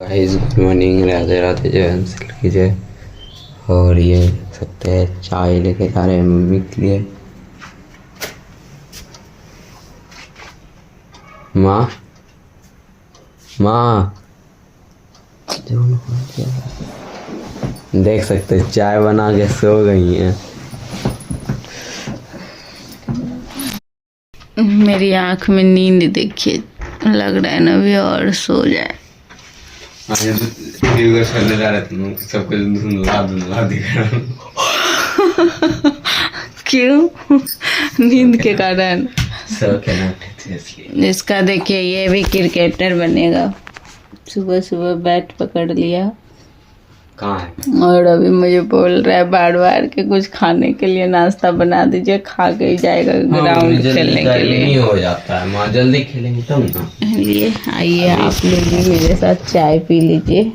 Guys good morning, Radhe Radhe, जय हंसल की जय। और ये सकते हैं चाय लेके जा रहे हैं मम्मी के लिए। माँ माँ देख सकते हैं चाय बना के सो गई हैं। मेरी आंख में नींद देखिए, लग रहा है ना अभी और सो जाए। क्यों? नींद के कारण। इसका देखिए, ये भी क्रिकेटर बनेगा। सुबह सुबह बैट पकड़ लिया कहाँ है? और अभी मुझे बोल रहा है बार बार के कुछ खाने के लिए नाश्ता बना दीजिए, खा के ही जाएगा ग्राउंड खेलने के लिए। हो जाता है माँ, जल्दी खेलेंगे तब ना। लिए आइए आप लोग भी मेरे साथ चाय पी लीजिए।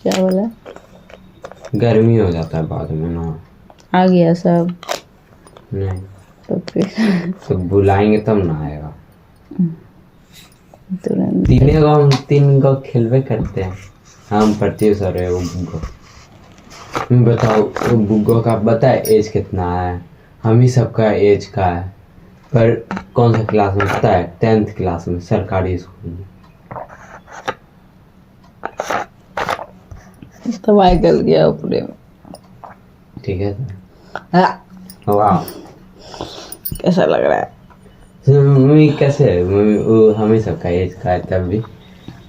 क्या बोला? गर्मी हो जाता है बाद में ना। आ गया सब? नहीं तो फिर तो बुलाएंगे तब ना आएगा। तुरंत तीन गो खेलवे करते हैं हम। पढ़ती सर है वो बुग्गो। तुम बताओ वो बुग्गो का बताए एज कितना है? हम ही सबका एज का है। पर कौन सा क्लास में पता है? 10th क्लास में, सरकारी स्कूल में। दवाई गल गया पूरे में। ठीक है वाह, कैसा लग रहा है? मम्मी कैसे है? मम्मी वो हम ही सबका एज का है तब भी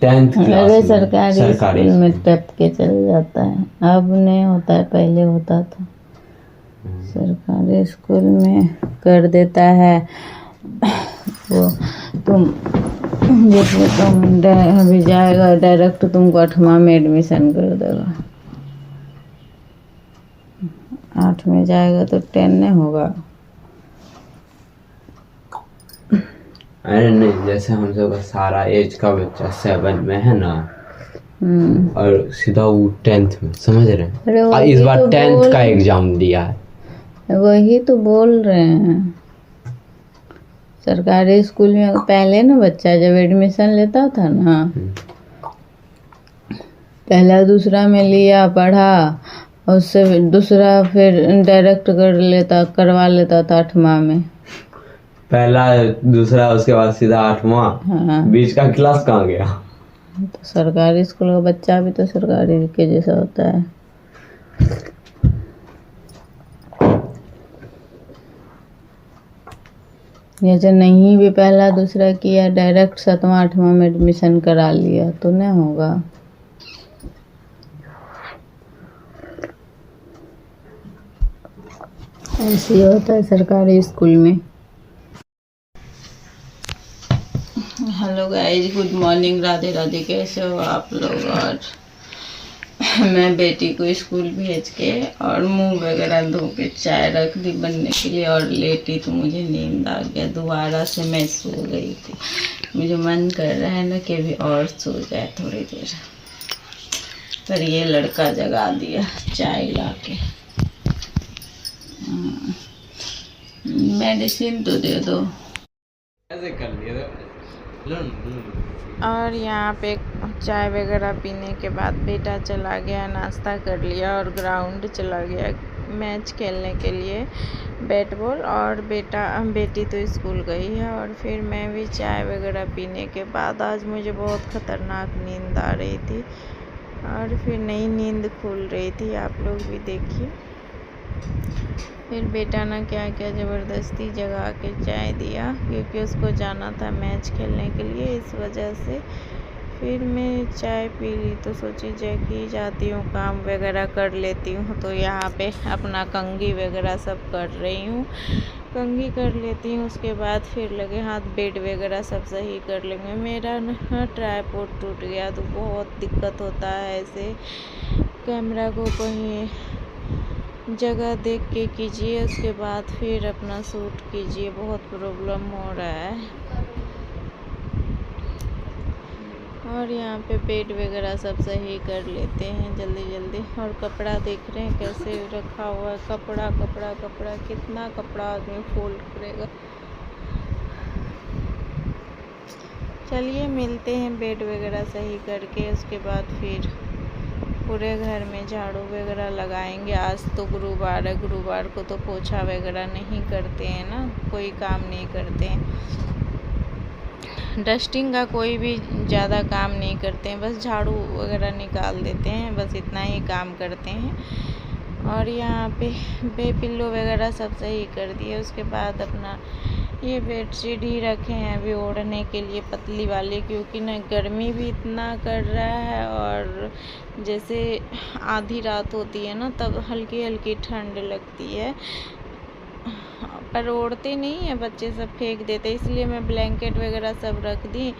10th क्लास में सरकारी स्कूल में टप के चल जाता है। अब नहीं होता है, पहले होता था। सरकारी स्कूल में कर देता है वो। तुम जिसमें तुम अभी जाएगा डायरेक्ट तुमको 8वां में एडमिशन कर देगा। 8 में जाएगा तो 10 नहीं होगा। अरे नहीं, जैसे हम सब का सारा एज का बच्चा 7 में है ना, और सीधा वो 10th में, समझ रहे हैं? इस बार 10th का एग्जाम दिया है। वही तो बोल रहे हैं। सरकारी स्कूल में पहले ना बच्चा जब एडमिशन लेता था ना, पहला दूसरा में लिया, पढ़ा, उससे दूसरा फिर डायरेक्ट करवा लेता था 8वां में। पहला दूसरा उसके बाद सीधा 8वां। हाँ। बीच का क्लास कहाँ गया? तो सरकारी स्कूल का बच्चा भी तो सरकारी के जैसा होता है। ये जो नहीं भी पहला दूसरा किया, डायरेक्ट 7वां 8वां में एडमिशन करा लिया तो नहीं होगा। ऐसे होता है सरकारी स्कूल में। Hello guys, good morning, Radhe Radhe. कैसे हो आप लोग? और मैं बेटी को स्कूल भेज के और मुंह वगैरह धो के चाय रख दी बनने के लिए और लेटी तो मुझे नींद आ गया। दोबारा से मैं सो गई थी। मुझे मन कर रहा है ना कि अभी और सो जाए थोड़ी देर, पर ये लड़का जगा दिया चाय ला के। मेडिसिन तो दे दो। ऐसे कर लिया और यहाँ पे चाय वगैरह पीने के बाद बेटा चला गया, नाश्ता कर लिया और ग्राउंड चला गया मैच खेलने के लिए बैट बॉल। और बेटी तो स्कूल गई है। और फिर मैं भी चाय वगैरह पीने के बाद आज मुझे बहुत ख़तरनाक नींद आ रही थी और फिर नई नींद खुल रही थी। आप लोग भी देखिए। फिर बेटा ना क्या क्या ज़बरदस्ती जगा के चाय दिया, क्योंकि उसको जाना था मैच खेलने के लिए, इस वजह से। फिर मैं चाय पी ली तो सोची जैकी जाती हूँ, काम वगैरह कर लेती हूँ। तो यहाँ पे अपना कंघी वगैरह सब कर रही हूँ। कंघी कर लेती हूँ, उसके बाद फिर लगे हाथ बेड वगैरह सब सही कर लेंगे। मेरा ना ट्राइपॉड टूट गया तो बहुत दिक्कत होता है ऐसे। कैमरा को कहीं जगह देख के कीजिए, उसके बाद फिर अपना शूट कीजिए, बहुत प्रॉब्लम हो रहा है। और यहाँ पे बेड वगैरह सब सही कर लेते हैं जल्दी जल्दी। और कपड़ा देख रहे हैं कैसे रखा हुआ है। कपड़ा कपड़ा कपड़ा, कितना कपड़ा आदमी फोल्ड करेगा। चलिए मिलते हैं बेड वगैरह सही करके, उसके बाद फिर पूरे घर में झाड़ू वगैरह लगाएंगे। आज तो गुरुवार है, गुरुवार को तो पोछा वगैरह नहीं करते हैं ना, कोई काम नहीं करते हैं, डस्टिंग का कोई भी ज़्यादा काम नहीं करते हैं, बस झाड़ू वगैरह निकाल देते हैं, बस इतना ही काम करते हैं। और यहाँ पे पिल्लो वगैरह सब सही कर दिए। उसके बाद अपना ये बेडशीट ही रखे हैं अभी ओढ़ने के लिए, पतली वाली, क्योंकि ना गर्मी भी इतना कर रहा है और जैसे आधी रात होती है ना तब हल्की हल्की ठंड लगती है, पर ओढ़ते नहीं है बच्चे, सब फेंक देते, इसलिए मैं ब्लैंकेट वगैरह सब रख दी।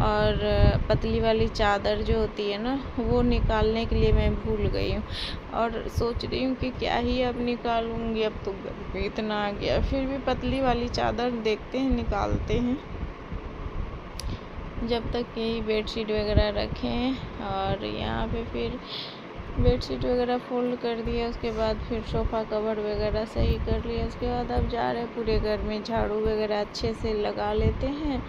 और पतली वाली चादर जो होती है ना वो निकालने के लिए मैं भूल गई हूँ, और सोच रही हूँ कि क्या ही अब निकालूंगी, अब तो गर्मी इतना आ गया, फिर भी पतली वाली चादर देखते हैं निकालते हैं। जब तक यही बेडशीट वगैरह रखे हैं। और यहाँ पे फिर बेडशीट वगैरह फोल्ड कर दिया, उसके बाद फिर सोफ़ा कवर वगैरह सही कर लिया। उसके बाद अब जा रहे हैं पूरे घर में झाड़ू वगैरह अच्छे से लगा लेते हैं।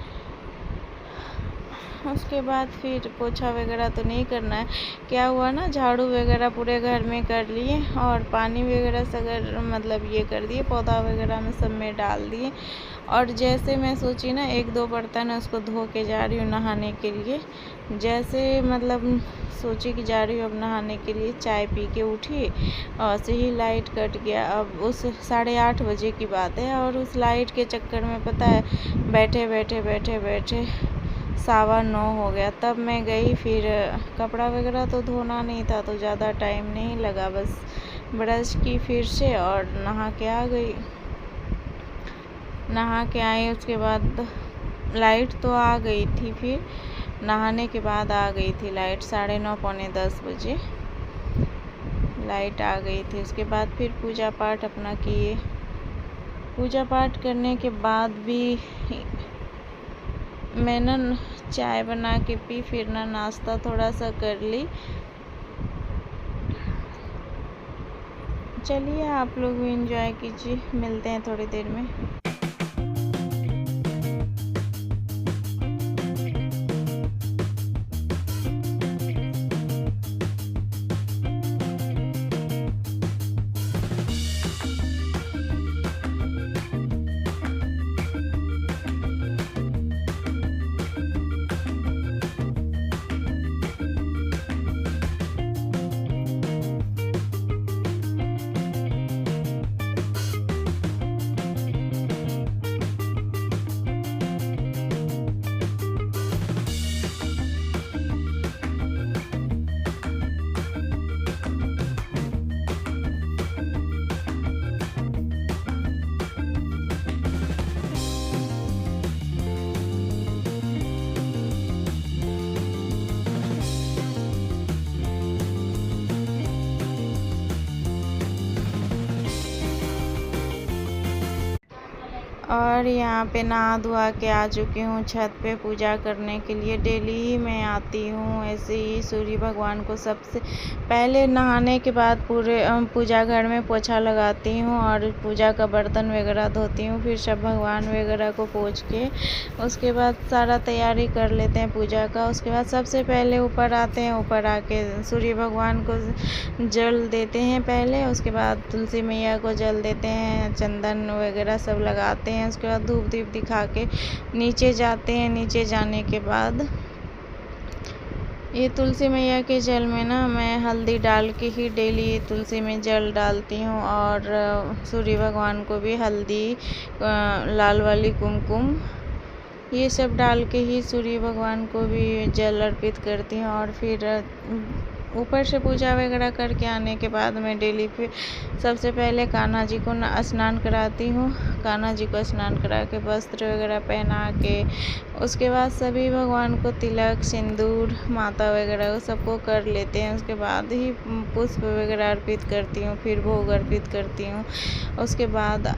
उसके बाद फिर पोछा वगैरह तो नहीं करना है, क्या हुआ ना झाड़ू वगैरह पूरे घर में कर लिए और पानी वगैरह सगर मतलब ये कर दिए, पौधा वगैरह में सब में डाल दिए। और जैसे मैं सोची ना 1-2 बर्तन है उसको धो के जा रही हूँ नहाने के लिए, जैसे मतलब सोची कि जा रही हूँ अब नहाने के लिए, चाय पी के उठी और से ही लाइट कट गया। अब उस 8:30 बजे की बात है, और उस लाइट के चक्कर में पता है बैठे 9:15 हो गया। तब मैं गई, फिर कपड़ा वगैरह तो धोना नहीं था तो ज़्यादा टाइम नहीं लगा, बस ब्रश की फिर से और नहा के आ गई। नहा के आई, उसके बाद लाइट तो आ गई थी, फिर नहाने के बाद आ गई थी लाइट, 9:30 पौने 10 बजे लाइट आ गई थी। उसके बाद फिर पूजा पाठ अपना किए। पूजा पाठ करने के बाद भी मैं ना चाय बना के पी, फिर ना नाश्ता थोड़ा सा कर ली। चलिए आप लोग भी एंजॉय कीजिए, मिलते हैं थोड़ी देर में। और यहाँ पे नहा धोआ के आ चुकी हूँ छत पे पूजा करने के लिए। डेली ही मैं आती हूँ ऐसे ही सूर्य भगवान को सबसे पहले नहाने के बाद पूरे पूजा घर में पोछा लगाती हूँ और पूजा का बर्तन वगैरह धोती हूँ, फिर सब भगवान वगैरह को पोंछ के उसके बाद सारा तैयारी कर लेते हैं पूजा का। उसके बाद सबसे पहले ऊपर आते हैं, ऊपर आके सूर्य भगवान को जल देते हैं पहले, उसके बाद तुलसी मैया को जल देते हैं, चंदन वगैरह सब लगाते हैं। उसके बाद धूप दीप दिखा के नीचे जाते हैं। नीचे जाने के बाद ये तुलसी मैया के जल में ना मैं हल्दी डाल के ही डेली तुलसी में जल डालती हूँ, और सूर्य भगवान को भी हल्दी, लाल वाली कुमकुम, ये सब डाल के ही सूर्य भगवान को भी जल अर्पित करती हूँ। और फिर ऊपर से पूजा वगैरह करके आने के बाद मैं डेली फिर सबसे पहले कान्हा जी को स्नान कराती हूँ। कान्हा जी को स्नान करा के वस्त्र वगैरह पहना के उसके बाद सभी भगवान को तिलक, सिंदूर, माता वगैरह सबको कर लेते हैं। उसके बाद ही पुष्प वगैरह अर्पित करती हूँ, फिर भोग अर्पित करती हूँ। उसके बाद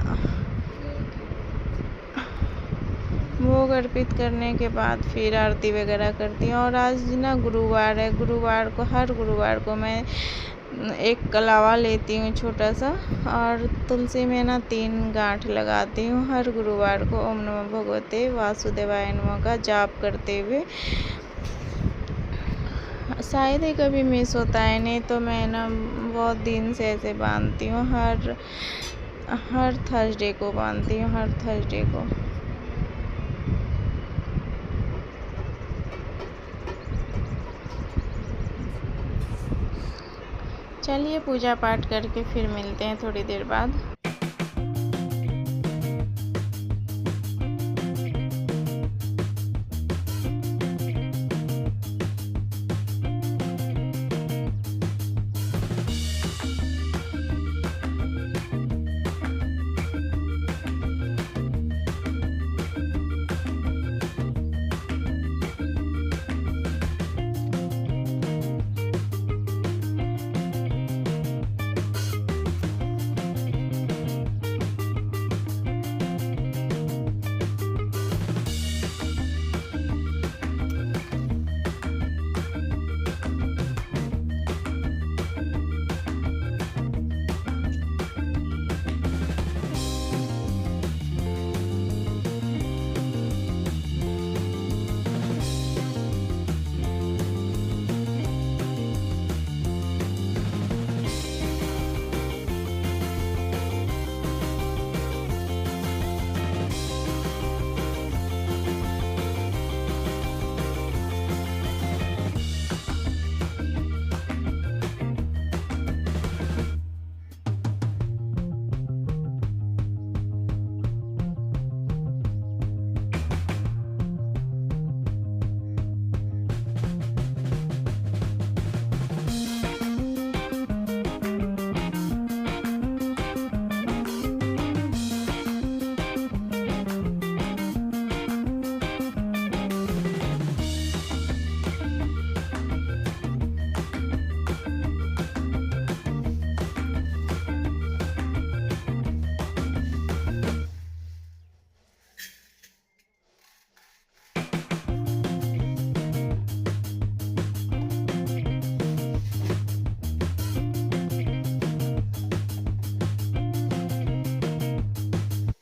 भोग अर्पित करने के बाद फिर आरती वगैरह करती हूँ। और आज ना गुरुवार है, हर गुरुवार को मैं एक कलावा लेती हूँ छोटा सा, और तुलसी में ना 3 गांठ लगाती हूँ हर गुरुवार को। ओम नमः भगवते वासुदेवाय नमः का जाप करते हुए। शायद ही कभी मिस होता है, नहीं तो मैं ना बहुत दिन से ऐसे बांधती हूँ। हर थर्सडे को बांधती हूँ, हर थर्सडे को। चलिए पूजा पाठ करके फिर मिलते हैं थोड़ी देर बाद।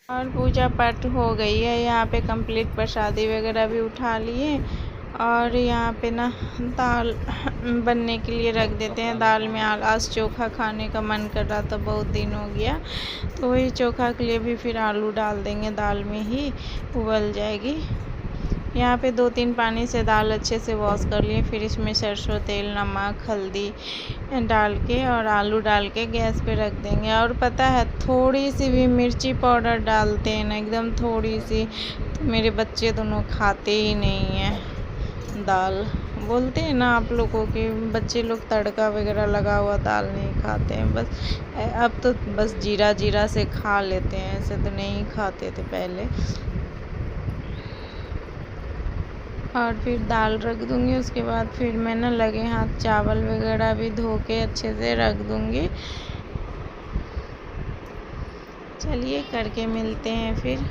और पूजा पाठ हो गई है यहाँ पे कंप्लीट। प्रसादी वगैरह भी उठा लिए, और यहाँ पे ना दाल बनने के लिए रख देते हैं। दाल में आज चोखा खाने का मन कर रहा था, बहुत दिन हो गया, तो वही चोखा के लिए भी फिर आलू डाल देंगे, दाल में ही उबल जाएगी। यहाँ पे 2-3 पानी से दाल अच्छे से वॉश कर लिए, फिर इसमें सरसों तेल, नमक, हल्दी डाल के और आलू डाल के गैस पे रख देंगे। और पता है थोड़ी सी भी मिर्ची पाउडर डालते हैं ना, एकदम थोड़ी सी, तो मेरे बच्चे दोनों खाते ही नहीं हैं दाल। बोलते हैं ना आप लोगों के बच्चे लोग तड़का वगैरह लगा हुआ दाल नहीं खाते हैं। बस अब तो बस जीरा जीरा से खा लेते हैं, ऐसे तो नहीं खाते थे पहले। और फिर दाल रख दूँगी, उसके बाद फिर मैं ना लगे हाथ चावल वगैरह भी धो के अच्छे से रख दूँगी। चलिए करके मिलते हैं फिर।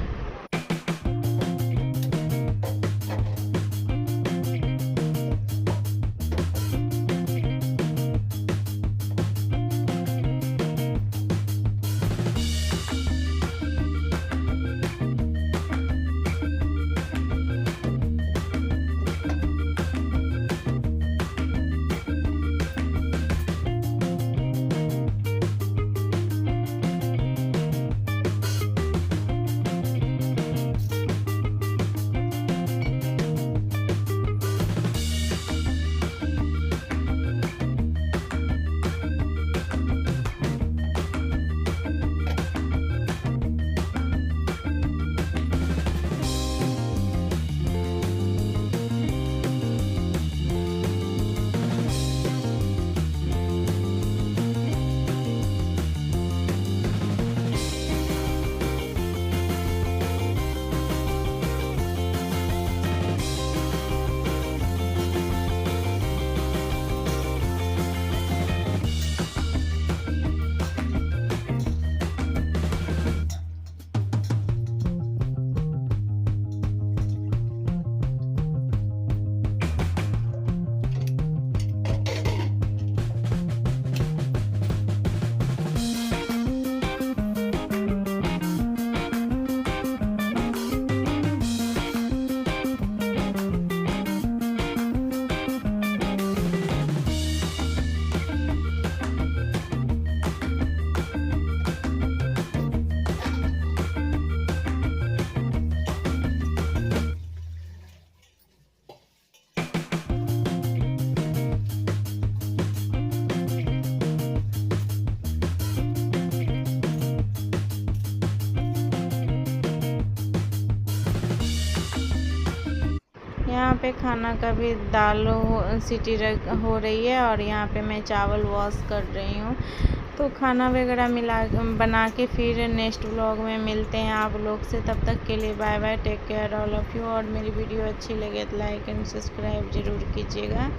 पे खाना का भी दाल सीटी हो रही है और यहाँ पे मैं चावल वॉश कर रही हूँ। तो खाना वगैरह बना के फिर नेक्स्ट व्लॉग में मिलते हैं आप लोग से। तब तक के लिए bye bye, take care all of you. और मेरी वीडियो अच्छी लगे तो लाइक एंड सब्सक्राइब ज़रूर कीजिएगा।